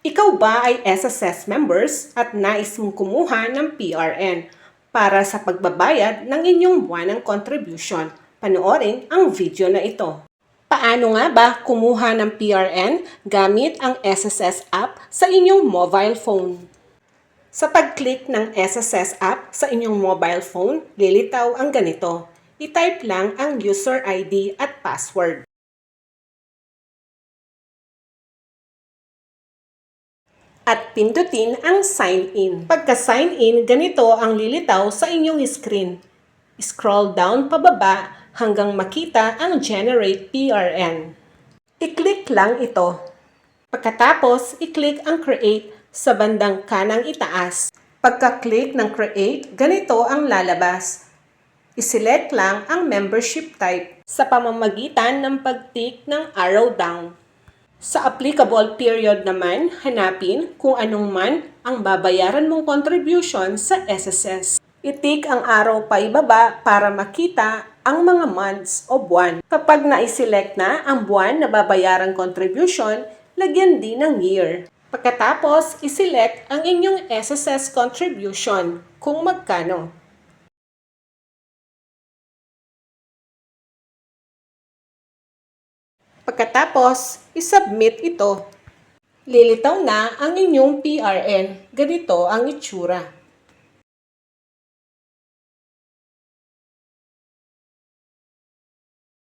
Ikaw ba ay SSS members at nais mong kumuha ng PRN para sa pagbabayad ng inyong buwanang contribution? Panoorin ang video na ito. Paano nga ba kumuha ng PRN gamit ang SSS app sa inyong mobile phone? Sa pag-click ng SSS app sa inyong mobile phone, lilitaw ang ganito. I-type lang ang user ID at password. At pindutin ang sign in. Pagka-sign in, ganito ang lilitaw sa inyong screen. Scroll down pababa hanggang makita ang Generate PRN. I-click lang ito. Pagkatapos, i-click ang Create sa bandang kanang itaas. Pagka-click ng Create, ganito ang lalabas. I-select lang ang membership type sa pamamagitan ng pag-tick ng arrow down. Sa applicable period naman, hanapin kung anong man ang babayaran mong contribution sa SSS. I-tick ang arrow pa ibaba para makita ang mga months o buwan. Kapag na-select na ang buwan na babayarang contribution, lagyan din ng year. Pagkatapos, i-select ang inyong SSS contribution kung magkano. Pagkatapos, isubmit ito. Lilitaw na ang inyong PRN. Ganito ang itsura.